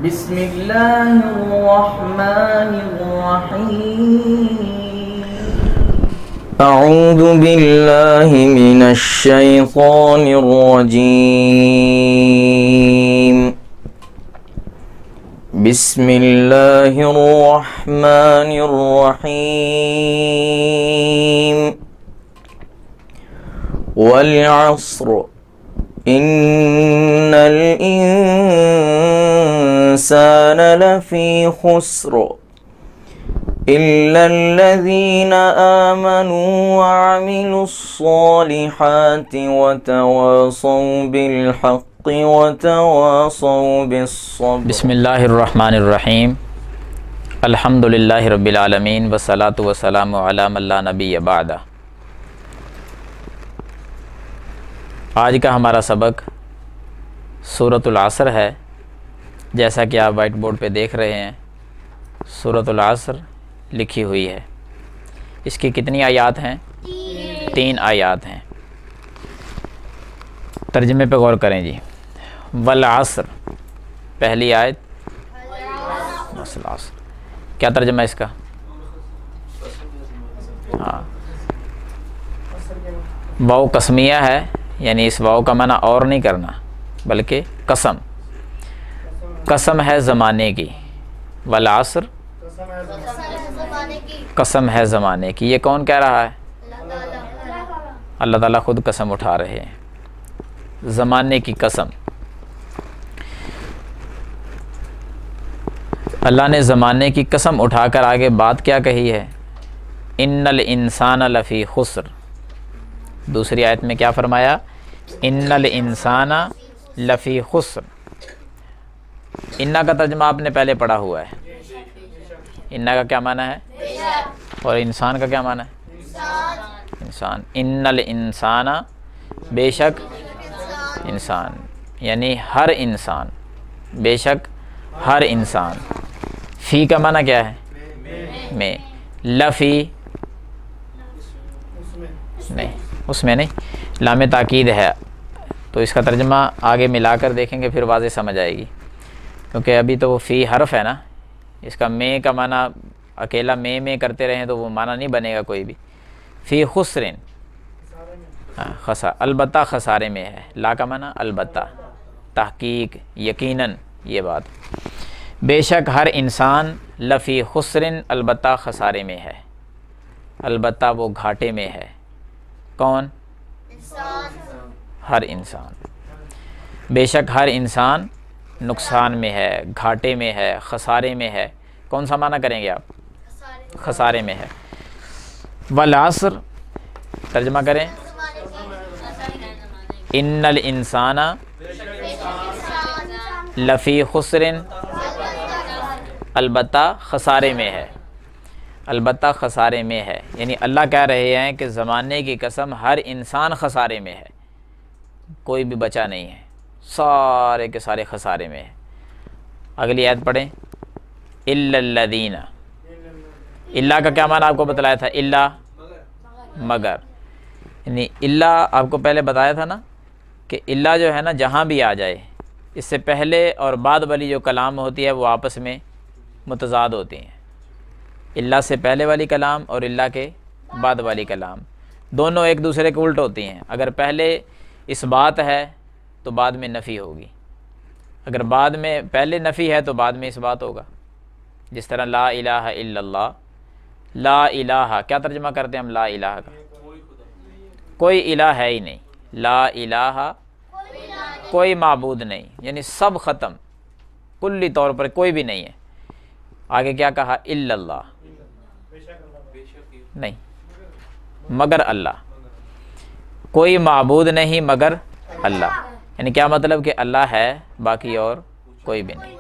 بسم الله الرحمن الرحيم. أعوذ بالله من الشيطان الرجيم. بسم الله الرحمن الرحيم. والعصر إن الإنسان لفي خسر إلا الذين آمنوا وعملوا الصالحات وتواصوا بالحق وتواصوا بالصبر. بسم اللہ الرحمن الرحیم. الحمد للہ رب العالمین والصلاة والسلام علی من لا نبی بعدہ. آج کا ہمارا سبق سورۃ العصر ہے. جیسا کہ آپ وائٹ بورڈ پہ دیکھ رہے ہیں سورۃ العصر لکھی ہوئی ہے. اس کی کتنی آیات ہیں؟ 3 آیات ہیں. ترجمے پہ غور کریں جی. والعصر پہلی آیت والعصر کیا ترجمہ ہے اس کا؟ ہاں، واو قسمیہ ہے، یعنی اس واو کا معنی اور نہیں کرنا بلکہ قسم. قسم ہے زمانے کی. والعصر قسم ہے زمانے کی. یہ کون کہہ رہا ہے؟ اللہ تعالیٰ خود قسم اٹھا رہے ہیں. زمانے کی قسم. اللہ نے زمانے کی قسم اٹھا کر آگے بات کیا کہی ہے؟ ان الانسان لفی خسر. دوسری آیت میں کیا فرمایا؟ ان الانسان لفی خسر. انا کا ترجمہ آپ نے پہلے پڑھا ہوا ہے. انا کا کیا معنی ہے؟ اور انسان کا کیا معنی ہے؟ انسان. ان الانسان بے شک انسان، یعنی ہر انسان، بے شک ہر انسان. فی کا معنی کیا ہے؟ میں. لفی نہیں، اس میں نہیں، لام تاکید ہے. تو اس کا ترجمہ آگے ملا کر دیکھیں گے پھر واضح سمجھ آئے گی، کیونکہ ابھی تو وہ فی حرف ہے نا. اس کا میں کا معنی اکیلا میں کرتے رہیں تو وہ معنی نہیں بنے گا کوئی بھی. فی خسرن، البتہ خسارے میں ہے. لا کا معنی البتہ، تحقیق، یقیناً. یہ بات بے شک ہر انسان لفی خسرن البتہ خسارے میں ہے. البتہ وہ گھاٹے میں ہے. کون؟ ہر انسان. بے شک ہر انسان نقصان میں ہے، گھاٹے میں ہے، خسارے میں ہے. کون سا معنی کریں گے آپ؟ خسارے میں ہے. والعصر ترجمہ کریں. ان الانسان لفی خسرن البتہ خسارے میں ہے. البتہ خسارے میں ہے، یعنی اللہ کہہ رہے ہیں کہ زمانے کی قسم ہر انسان خسارے میں ہے، کوئی بھی بچا نہیں ہے، سارے کے سارے خسارے میں ہے. اگلی آیت پڑھیں. الا الذین. اللہ کا کیا معنی آپ کو بتلایا تھا؟ اللہ مگر، یعنی اللہ آپ کو پہلے بتایا تھا نا کہ اللہ جو ہے نا جہاں بھی آ جائے، اس سے پہلے اور بعد والی جو کلام ہوتی ہے وہ آپس میں متضاد ہوتی ہیں. اللہ سے پہلے والی کلام اور اللہ کے بعد والی کلام دونوں ایک دوسرے کے الٹ ہوتی ہیں. اگر پہلے اس بات ہے تو بعد میں نفی ہوگی، اگر بعد میں پہلے نفی ہے تو بعد میں اس بات ہوگا. جس طرح لا الہ الا اللہ. لا الہ کیا ترجمہ کرتے ہیں ہم لا الہ کا؟ کوئی الہ ہے ہی نہیں. لا الہ کوئی معبود نہیں، یعنی سب ختم، کلی طور پر کوئی بھی نہیں ہے. آگے کیا کہا؟ الا اللہ، نہیں مگر اللہ. کوئی معبود نہیں مگر اللہ. یعنی کیا مطلب کہ اللہ ہے باقی اور کوئی بھی نہیں.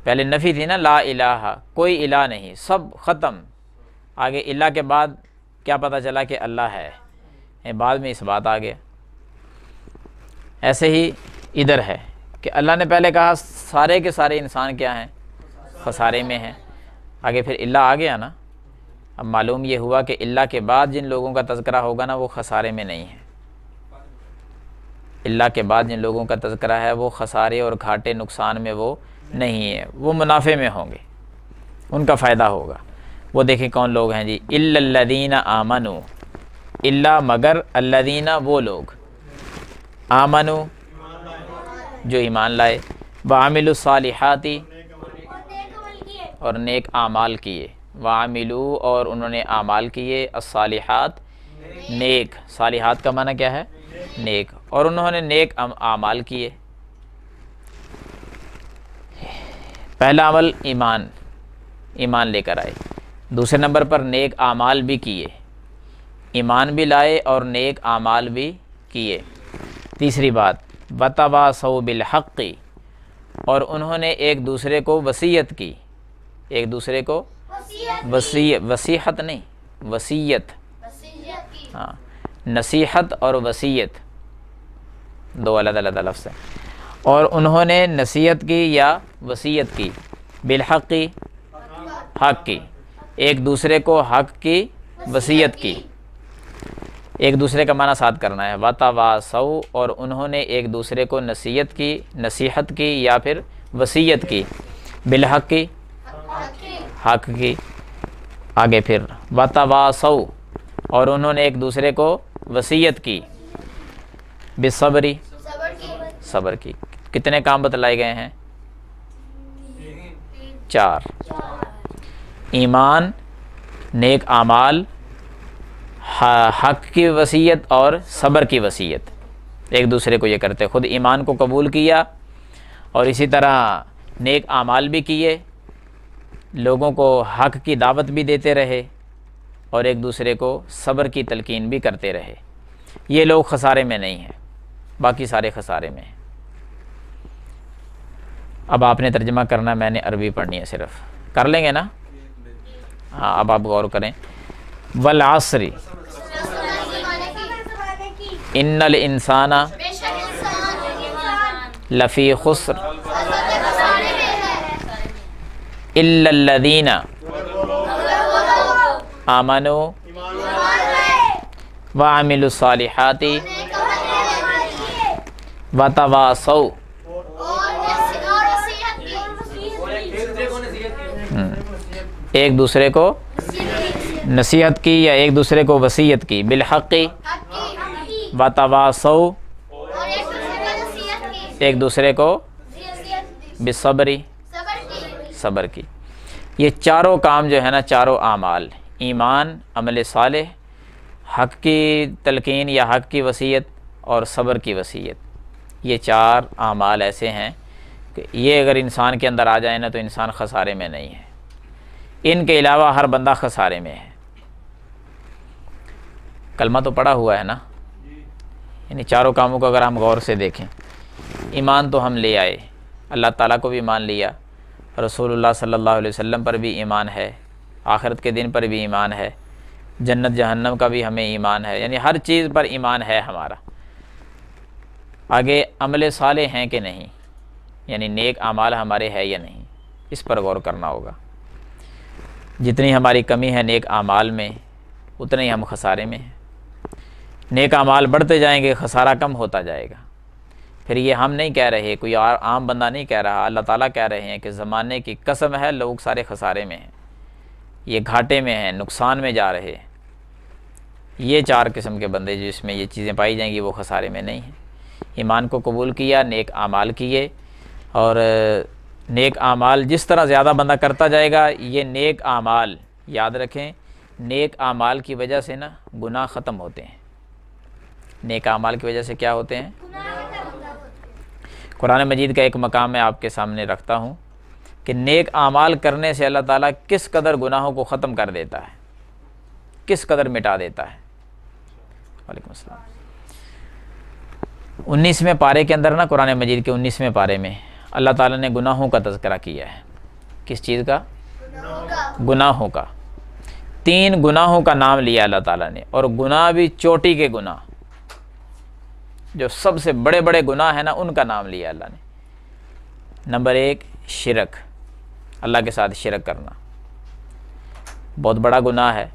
پہلے نفی تھی نا، لا الہ کوئی الہ نہیں، سب ختم. آگے اللہ کے بعد کیا پتہ چلا کہ اللہ ہے، بعد میں اس بات آ گیا. ایسے ہی ادھر ہے کہ اللہ نے پہلے کہا سارے کے سارے انسان کیا ہیں؟ خسارے میں ہیں. آگے پھر اللہ آ گیا نا. اب معلوم یہ ہوا کہ اللہ کے بعد جن لوگوں کا تذکرہ ہوگا نا وہ خسارے میں نہیں ہے. اللہ کے بعد جن لوگوں کا تذکرہ ہے وہ خسارے اور گھاٹے نقصان میں وہ نہیں ہے، وہ منافع میں ہوں گے، ان کا فائدہ ہوگا۔ وہ دیکھیں کون لوگ ہیں جی، الا الذین آمنوا، الا مگر، الذین وہ لوگ، آمنوا جو ایمان لائے، وعملوا الصالحات اور نیک اعمال کیے، وعملوا اور انہوں نے اعمال کیے، الصالحات نیک، صالحات کا معنی کیا ہے؟ نیک، اور انہوں نے نیک اعمال کیے۔ پہلا عمل ایمان، ایمان لے کر آئے، دوسرے نمبر پر نیک اعمال بھی کیے، ایمان بھی لائے اور نیک اعمال بھی کیے۔ تیسری بات، وتواصوا بالحق، اور انہوں نے ایک دوسرے کو وصیت کی، ایک دوسرے کو وصیحت نہیں، وصیت، ہاں، نصیحت اور وصیت دو الگ الگ لفظ ہیں، اور انہوں نے نصیحت کی یا وصیت کی، بالحق حق کی، ایک دوسرے کو حق کی وصیت کی، ایک دوسرے کا معنی ساتھ کرنا ہے، وتواصوا اور انہوں نے ایک دوسرے کو نصیحت کی، نصیحت کی یا پھر وصیت کی، بالحق کی حق کی۔ آگے پھر وتواصوا اور انہوں نے ایک دوسرے کو وصیت کی، بالصبر صبر کی۔ کتنے کام بتلائے گئے ہیں؟ 4، ایمان، نیک اعمال، حق کی وصیت اور صبر کی وصیت، ایک دوسرے کو یہ کرتے، خود ایمان کو قبول کیا اور اسی طرح نیک اعمال بھی کیے، لوگوں کو حق کی دعوت بھی دیتے رہے اور ایک دوسرے کو صبر کی تلقین بھی کرتے رہے۔ یہ لوگ خسارے میں نہیں ہیں، باقی سارے خسارے میں ہیں۔ اب آپ نے ترجمہ کرنا، میں نے عربی پڑھنی ہے، صرف کر لیں گے نا؟ ہاں، اب آپ غور کریں۔ والعصر ان الانسان لفی خسر الا الذین آمنوا وعملوا الصالحات وتواصوا، ایک دوسرے کو نصیحت کی یا ایک دوسرے کو وصیت کی، بالحق وتواصوا ایک دوسرے کو بالصبر صبر کی۔ یہ چاروں کام جو ہے نا، چاروں اعمال، ایمان، عمل صالح، حق کی تلقین یا حق کی وصیت اور صبر کی وصیت، یہ 4 اعمال ایسے ہیں کہ یہ اگر انسان کے اندر آ جائے نا تو انسان خسارے میں نہیں ہے، ان کے علاوہ ہر بندہ خسارے میں ہے۔ کلمہ تو پڑھا ہوا ہے نا، یعنی چاروں کاموں کو اگر ہم غور سے دیکھیں، ایمان تو ہم لے آئے، اللہ تعالیٰ کو بھی مان لیا، رسول اللہ صلی اللہ علیہ وسلم پر بھی ایمان ہے، آخرت کے دن پر بھی ایمان ہے، جنت جہنم کا بھی ہمیں ایمان ہے، یعنی ہر چیز پر ایمان ہے ہمارا۔ آگے عمل صالح ہیں کہ نہیں، یعنی نیک اعمال ہمارے ہے یا نہیں، اس پر غور کرنا ہوگا۔ جتنی ہماری کمی ہے نیک اعمال میں، اتنے ہی ہم خسارے میں ہیں۔ نیک اعمال بڑھتے جائیں گے، خسارہ کم ہوتا جائے گا۔ پھر یہ ہم نہیں کہہ رہے، کوئی عام بندہ نہیں کہہ رہا، اللہ تعالیٰ کہہ رہے ہیں کہ زمانے کی قسم ہے لوگ سارے خسارے میں ہیں، یہ گھاٹے میں ہیں، نقصان میں جا رہے ہیں۔ یہ 4 قسم کے بندے جس میں یہ چیزیں پائی جائیں گی وہ خسارے میں نہیں ہیں۔ ایمان کو قبول کیا، نیک اعمال کیے، اور نیک اعمال جس طرح زیادہ بندہ کرتا جائے گا، یہ نیک اعمال یاد رکھیں، نیک اعمال کی وجہ سے نا گناہ ختم ہوتے ہیں۔ نیک اعمال کی وجہ سے کیا ہوتے ہیں؟ قرآن مجید کا ایک مقام میں آپ کے سامنے رکھتا ہوں کہ نیک اعمال کرنے سے اللہ تعالیٰ کس قدر گناہوں کو ختم کر دیتا ہے، کس قدر مٹا دیتا ہے۔ وعلیکم السلام۔ 19ویں پارے کے اندر نا، قرآن مجید کے 19ویں پارے میں اللہ تعالیٰ نے گناہوں کا تذکرہ کیا ہے۔ کس چیز کا؟ گناہوں کا۔ 3 گناہوں کا نام لیا اللہ تعالیٰ نے، اور گناہ بھی چوٹی کے گناہ، جو سب سے بڑے بڑے گناہ ہیں نا، ان کا نام لیا اللہ نے۔ نمبر 1 شرک، اللہ کے ساتھ شرک کرنا بہت بڑا گناہ ہے۔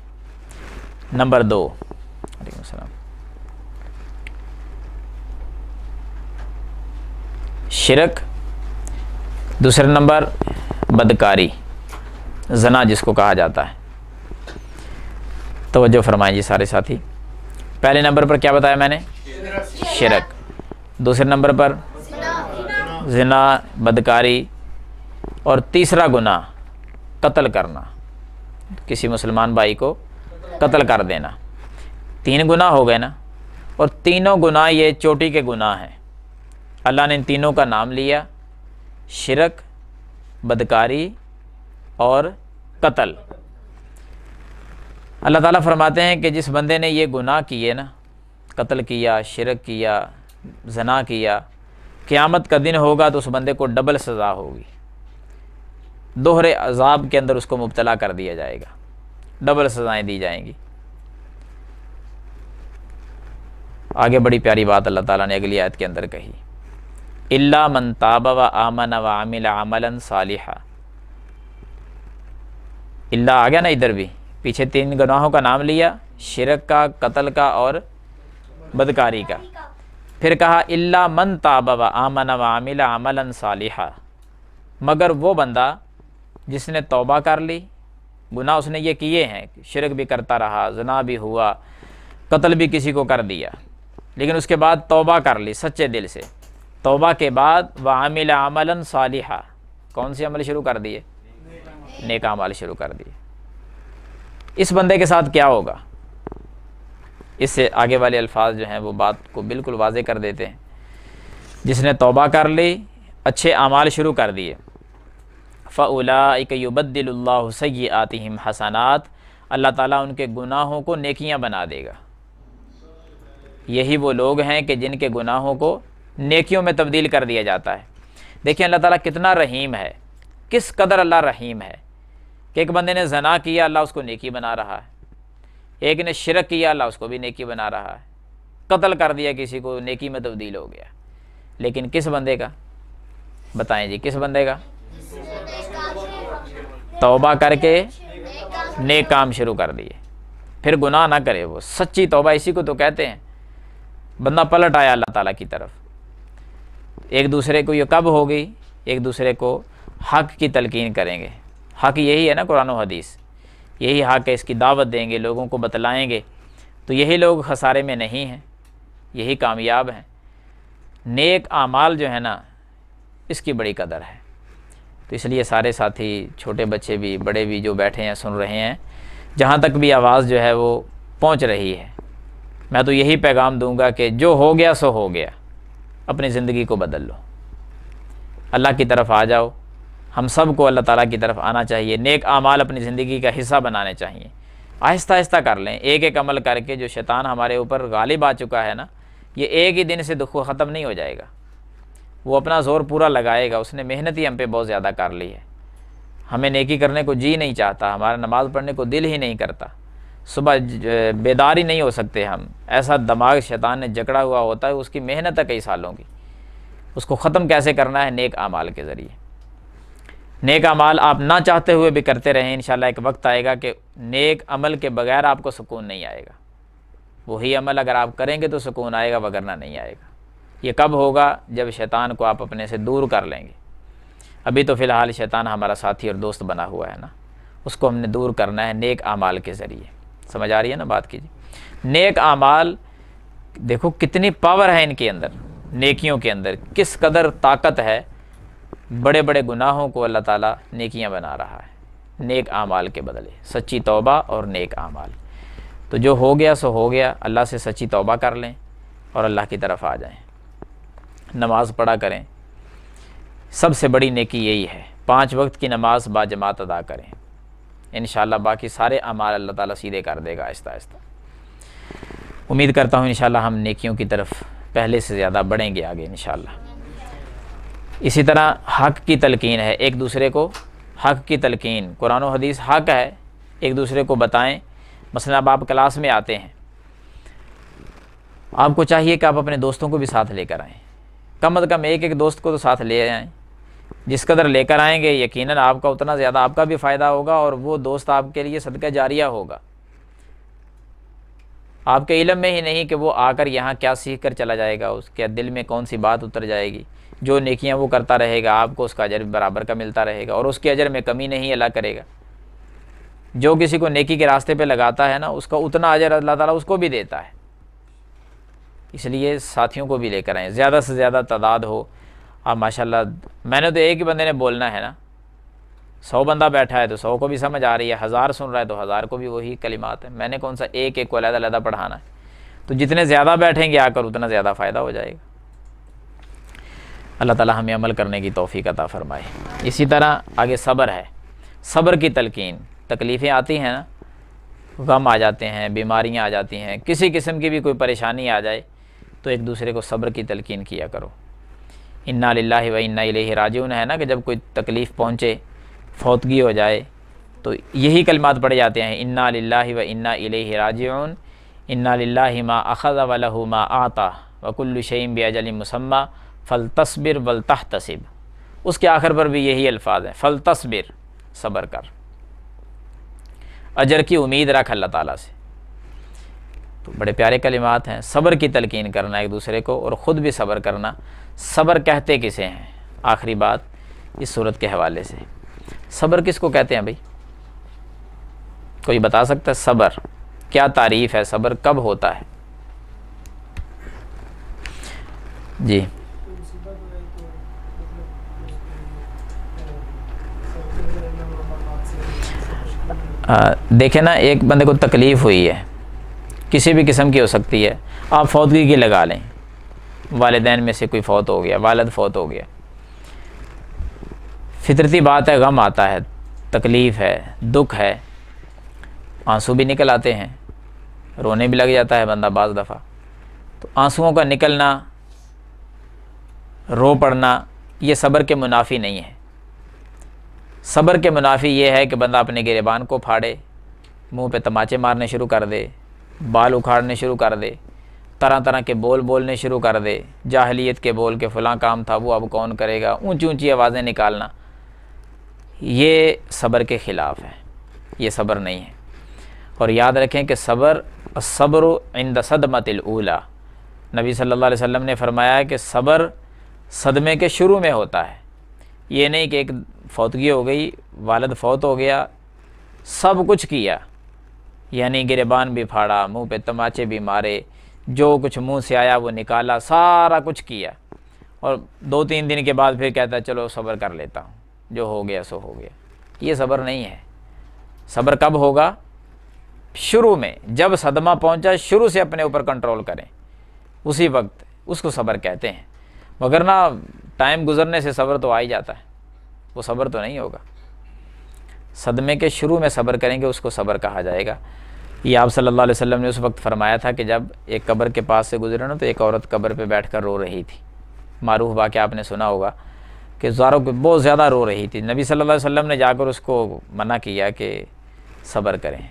نمبر 2، وعلیکم السلام، شرک، دوسرے نمبر بدکاری، زنا جس کو کہا جاتا ہے۔ توجہ فرمائیں جی سارے ساتھی، پہلے نمبر پر کیا بتایا میں نے؟ شرک، دوسرے نمبر پر زنا، بدکاری، اور تیسرا گناہ قتل کرنا، کسی مسلمان بھائی کو قتل کر دینا۔ 3 گناہ ہو گئے نا، اور تینوں گناہ یہ چوٹی کے گناہ ہیں۔ اللہ نے ان تینوں کا نام لیا، شرک، بدکاری اور قتل۔ اللہ تعالیٰ فرماتے ہیں کہ جس بندے نے یہ گناہ کیے نا، قتل کیا، شرک کیا، زنا کیا، قیامت کا دن ہوگا تو اس بندے کو ڈبل سزا ہوگی، دوہرے عذاب کے اندر اس کو مبتلا کر دیا جائے گا، ڈبل سزائیں دی جائیں گی۔ آگے بڑی پیاری بات اللہ تعالیٰ نے اگلی آیت کے اندر کہی، الا من تاب و آمن و عمل عملا صالحا۔ اللہ آ گیا نا ادھر بھی، پیچھے 3 گناہوں کا نام لیا، شرک کا، قتل کا اور بدکاری کا، پھر کہا الا من تاب و آمن و عمل عملا صالحا، مگر وہ بندہ جس نے توبہ کر لی، گناہ اس نے یہ کیے ہیں، شرک بھی کرتا رہا، زنا بھی ہوا، قتل بھی کسی کو کر دیا، لیکن اس کے بعد توبہ کر لی سچے دل سے، توبہ کے بعد وعمل عملا صالحا، کون سے عمل شروع کر دیے؟ نیک اعمال شروع کر دیے۔ اس بندے کے ساتھ کیا ہوگا؟ اس سے آگے والے الفاظ جو ہیں وہ بات کو بالکل واضح کر دیتے ہیں۔ جس نے توبہ کر لی، اچھے اعمال شروع کر دیے، فَأُولَٰئِكَ يُبَدِّلُ اللَّهُ سَيِّئَاتِهِمْ حَسَنَاتٍ، اللہ تعالیٰ ان کے گناہوں کو نیکیاں بنا دے گا۔ یہی وہ لوگ ہیں کہ جن کے گناہوں کو نیکیوں میں تبدیل کر دیا جاتا ہے۔ دیکھیں اللہ تعالیٰ کتنا رحیم ہے، کس قدر اللہ رحیم ہے کہ ایک بندے نے زنا کیا، اللہ اس کو نیکی بنا رہا ہے، ایک نے شرک کیا، اللہ اس کو بھی نیکی بنا رہا ہے، قتل کر دیا کسی کو، نیکی میں تبدیل ہو گیا۔ لیکن کس بندے کا؟ بتائیں جی، کس بندے کا؟ توبہ کر کے نیک کام شروع کر دیے، پھر گناہ نہ کرے، وہ سچی توبہ اسی کو تو کہتے ہیں۔ بندہ پلٹ آیا اللہ تعالیٰ کی طرف، ایک دوسرے کو یہ کب ہوگی؟ ایک دوسرے کو حق کی تلقین کریں گے۔ حق یہی ہے نا، قرآن و حدیث، یہی حق ہے، اس کی دعوت دیں گے، لوگوں کو بتلائیں گے، تو یہی لوگ خسارے میں نہیں ہیں، یہی کامیاب ہیں۔ نیک اعمال جو ہے نا، اس کی بڑی قدر ہے۔ تو اس لیے سارے ساتھی، چھوٹے بچے بھی، بڑے بھی جو بیٹھے ہیں سن رہے ہیں، جہاں تک بھی آواز جو ہے وہ پہنچ رہی ہے، میں تو یہی پیغام دوں گا کہ جو ہو گیا سو ہو گیا، اپنی زندگی کو بدل لو، اللہ کی طرف آ جاؤ۔ ہم سب کو اللہ تعالیٰ کی طرف آنا چاہیے، نیک اعمال اپنی زندگی کا حصہ بنانے چاہیے، آہستہ آہستہ کر لیں، ایک ایک عمل کر کے۔ جو شیطان ہمارے اوپر غالب آ چکا ہے نا، یہ ایک ہی دن سے دکھ ختم نہیں ہو جائے گا، وہ اپنا زور پورا لگائے گا۔ اس نے محنت ہی ہم پہ بہت زیادہ کر لی ہے، ہمیں نیکی کرنے کو جی نہیں چاہتا، ہمارا نماز پڑھنے کو دل ہی نہیں کرتا، صبح بیدار ہی نہیں ہو سکتے ہم، ایسا دماغ شیطان نے جکڑا ہوا ہوتا ہے، اس کی محنت ہے کئی سالوں کی۔ اس کو ختم کیسے کرنا ہے؟ نیک اعمال کے ذریعے۔ نیک اعمال آپ نہ چاہتے ہوئے بھی کرتے رہیں، انشاءاللہ ایک وقت آئے گا کہ نیک عمل کے بغیر آپ کو سکون نہیں آئے گا۔ وہی عمل اگر آپ کریں گے تو سکون آئے گا، وگرنہ نہیں آئے گا۔ یہ کب ہوگا؟ جب شیطان کو آپ اپنے سے دور کر لیں گے۔ ابھی تو فی الحال شیطان ہمارا ساتھی اور دوست بنا ہوا ہے نا، اس کو ہم نے دور کرنا ہے نیک اعمال کے ذریعے۔ سمجھ آ رہی ہے نا بات کیجیے؟ نیک اعمال دیکھو کتنی پاور ہے ان کے اندر، نیکیوں کے اندر کس قدر طاقت ہے۔ بڑے بڑے گناہوں کو اللہ تعالیٰ نیکیاں بنا رہا ہے، نیک اعمال کے بدلے، سچی توبہ اور نیک اعمال۔ تو جو ہو گیا سو ہو گیا، اللہ سے سچی توبہ کر لیں اور اللہ کی طرف آ جائیں، نماز پڑھا کریں۔ سب سے بڑی نیکی یہی ہے، 5 وقت کی نماز با جماعت ادا کریں، انشاءاللہ باقی سارے اعمال اللہ تعالیٰ سیدھے کر دے گا آہستہ آہستہ۔ امید کرتا ہوں انشاءاللہ ہم نیکیوں کی طرف پہلے سے زیادہ بڑھیں گے آگے انشاءاللہ۔ اسی طرح حق کی تلقین ہے، ایک دوسرے کو حق کی تلقین، قرآن و حدیث حق ہے، ایک دوسرے کو بتائیں۔ مثلا اب آپ کلاس میں آتے ہیں، آپ کو چاہیے کہ آپ اپنے دوستوں کو بھی ساتھ لے کر آئیں، کم از کم ایک ایک دوست کو تو ساتھ لے آئیں۔ جس قدر لے کر آئیں گے یقیناً آپ کا اتنا زیادہ آپ کا بھی فائدہ ہوگا، اور وہ دوست آپ کے لیے صدقہ جاریہ ہوگا۔ آپ کے علم میں ہی نہیں کہ وہ آ کر یہاں کیا سیکھ کر چلا جائے گا، اس کے دل میں کون سی بات اتر جائے گی، جو نیکیاں وہ کرتا رہے گا آپ کو اس کا اجر برابر کا ملتا رہے گا، اور اس کے اجر میں کمی نہیں اللہ کرے گا۔ جو کسی کو نیکی کے راستے پہ لگاتا ہے نا اس کا اتنا اجر اللہ تعالیٰ اس کو بھی دیتا ہے۔ اس لیے ساتھیوں کو بھی لے کر آئیں، زیادہ سے زیادہ تعداد ہو۔ آپ ماشاءاللہ، میں نے تو ایک ہی بندے نے بولنا ہے نا، 100 بندہ بیٹھا ہے تو 100 کو بھی سمجھ آ رہی ہے، 1000 سن رہا ہے تو 1000 کو بھی وہی کلمات ہیں۔ میں نے کون سا ایک ایک کو علیحدہ علیحدہ پڑھانا ہے؟ تو جتنے زیادہ بیٹھیں گے آ کر اتنا زیادہ فائدہ ہو جائے گا۔ اللہ تعالیٰ ہمیں عمل کرنے کی توفیق عطا فرمائے۔ اسی طرح آگے صبر ہے، صبر کی تلقین۔ تکلیفیں آتی ہیں نا، غم آ جاتے ہیں، بیماریاں آ جاتی ہیں، کسی قسم کی بھی کوئی پریشانی آ جائے تو ایک دوسرے کو صبر کی تلقین کیا کرو۔ انا للہ و انا الیہ راجعون ہے نا، کہ جب کوئی تکلیف پہنچے، فوتگی ہو جائے تو یہی کلمات پڑھے جاتے ہیں، انا للہ و انا الیہ راجعون، انا للہ ما اخذ ولہ ما اعطی وکل شیء باجل مسمی فلتصبر ولتحتسب۔ اس کے آخر پر بھی یہی الفاظ ہیں، فلتصبر، صبر کر، اجر کی امید رکھ اللہ تعالیٰ سے۔ تو بڑے پیارے کلمات ہیں، صبر کی تلقین کرنا ایک دوسرے کو اور خود بھی صبر کرنا۔ صبر کہتے کسے ہیں؟ آخری بات اس صورت کے حوالے سے، صبر کس کو کہتے ہیں بھائی؟ کوئی بتا سکتا ہے صبر کیا تعریف ہے؟ صبر کب ہوتا ہے؟ جی دیکھیں نا، ایک بندے کو تکلیف ہوئی ہے، کسی بھی قسم کی ہو سکتی ہے، آپ فوتگی کی لگا لیں، والدین میں سے کوئی فوت ہو گیا، والد فوت ہو گیا، فطرتی بات ہے، غم آتا ہے، تکلیف ہے، دکھ ہے، آنسو بھی نکل آتے ہیں، رونے بھی لگ جاتا ہے بندہ بعض دفعہ۔ تو آنسوؤں کا نکلنا، رو پڑنا، یہ صبر کے منافی نہیں ہے۔ صبر کے منافی یہ ہے کہ بندہ اپنے گریبان کو پھاڑے، منہ پہ تماچے مارنے شروع کر دے، بال اکھاڑنے شروع کر دے، طرح طرح کے بول بولنے شروع کر دے، جاہلیت کے بول کے فلاں کام تھا وہ اب کون کرے گا، اونچی اونچی آوازیں نکالنا، یہ صبر کے خلاف ہے، یہ صبر نہیں ہے۔ اور یاد رکھیں کہ الصبر عند صدمۃ الاولی، نبی صلی اللہ علیہ وسلم نے فرمایا ہے کہ صبر صدمے کے شروع میں ہوتا ہے۔ یہ نہیں کہ ایک فوتگی ہو گئی، والد فوت ہو گیا، سب کچھ کیا، یعنی گریبان بھی پھاڑا، منہ پہ تماچے بھی مارے، جو کچھ منہ سے آیا وہ نکالا، سارا کچھ کیا، اور 2-3 دن کے بعد پھر کہتا ہے چلو صبر کر لیتا ہوں، جو ہو گیا سو ہو گیا۔ یہ صبر نہیں ہے۔ صبر کب ہوگا؟ شروع میں، جب صدمہ پہنچا شروع سے اپنے اوپر کنٹرول کریں، اسی وقت اس کو صبر کہتے ہیں۔ مگر نہ ٹائم گزرنے سے صبر تو آ ہی جاتا ہے، وہ صبر تو نہیں ہوگا۔ صدمے کے شروع میں صبر کریں گے اس کو صبر کہا جائے گا۔ یہ آپ صلی اللہ علیہ وسلم نے اس وقت فرمایا تھا کہ جب ایک قبر کے پاس سے گزرے نا تو ایک عورت قبر پہ بیٹھ کر رو رہی تھی، معروف واقعہ آپ نے سنا ہوگا کہ زاروں پہ بہت زیادہ رو رہی تھی۔ نبی صلی اللہ علیہ وسلم نے جا کر اس کو منع کیا کہ صبر کریں،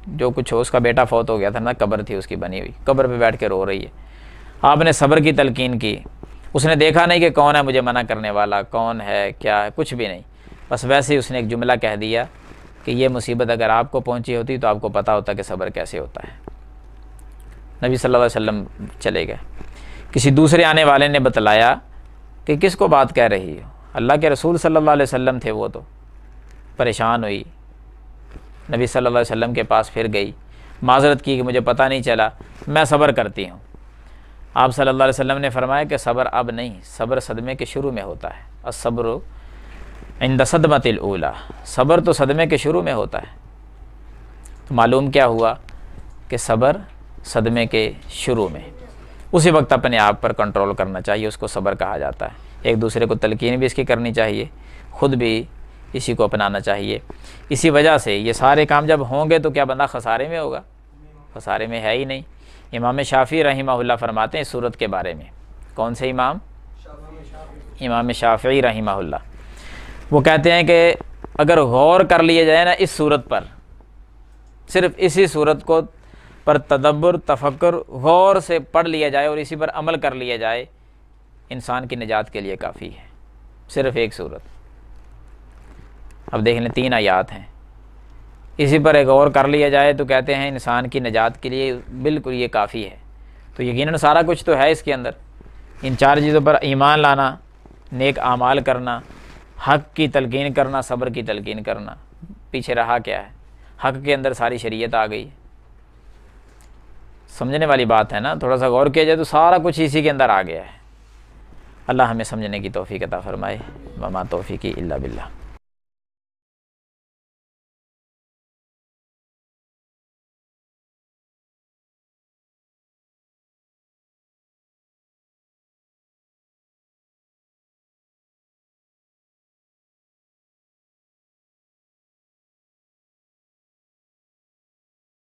جو کچھ ہو، اس کا بیٹا فوت ہو گیا تھا نا، قبر تھی اس کی بنی ہوئی، قبر پہ بیٹھ کے رو رہی ہے۔ آپ نے صبر کی تلقین کی، اس نے دیکھا نہیں کہ کون ہے مجھے منع کرنے والا، کون ہے کیا ہے، کچھ بھی نہیں، بس ویسے ہی اس نے ایک جملہ کہہ دیا کہ یہ مصیبت اگر آپ کو پہنچی ہوتی تو آپ کو پتہ ہوتا کہ صبر کیسے ہوتا ہے۔ نبی صلی اللہ علیہ وسلم چلے گئے۔ کسی دوسرے آنے والے نے بتلایا کہ کس کو بات کہہ رہی ہو؟ اللہ کے رسول صلی اللہ علیہ وسلم تھے، وہ تو پریشان ہوئی، نبی صلی اللہ علیہ وسلم کے پاس پھر گئی، معذرت کی کہ مجھے پتہ نہیں چلا، میں صبر کرتی ہوں۔ آپ صلی اللہ علیہ وسلم نے فرمایا کہ صبر اب نہیں، صبر صدمے کے شروع میں ہوتا ہے۔ الصبر عند صدمۃ الاولی، صبر تو صدمے کے شروع میں ہوتا ہے۔ تو معلوم کیا ہوا کہ صبر صدمے کے شروع میں، اسی وقت اپنے آپ پر کنٹرول کرنا چاہیے، اس کو صبر کہا جاتا ہے۔ ایک دوسرے کو تلقین بھی اس کی کرنی چاہیے، خود بھی اسی کو اپنانا چاہیے۔ اسی وجہ سے یہ سارے کام جب ہوں گے تو کیا بندہ خسارے میں ہوگا؟ خسارے میں ہے ہی نہیں۔ امام شافعی رحمہ اللہ فرماتے ہیں اس صورت کے بارے میں، کون سے امام؟ امام شافعی رحمہ اللہ، وہ کہتے ہیں کہ اگر غور کر لیا جائے نا اس صورت پر، صرف اسی صورت کو پر تدبر تفکر غور سے پڑھ لیا جائے اور اسی پر عمل کر لیا جائے، انسان کی نجات کے لیے کافی ہے۔ صرف ایک صورت، اب دیکھ لیں 3 آیات ہیں، اسی پر ایک غور کر لیا جائے تو کہتے ہیں انسان کی نجات کے لیے بالکل یہ کافی ہے۔ تو یقیناً سارا کچھ تو ہے اس کے اندر، ان 4 چیزوں پر ایمان لانا، نیک اعمال کرنا، حق کی تلقین کرنا، صبر کی تلقین کرنا۔ پیچھے رہا کیا ہے؟ حق کے اندر ساری شریعت آ گئی، سمجھنے والی بات ہے نا، تھوڑا سا غور کیا جائے تو سارا کچھ اسی کے اندر آ گیا ہے۔ اللہ ہمیں سمجھنے کی توفیق عطا فرمائے۔ وما توفیقی الا باللہ۔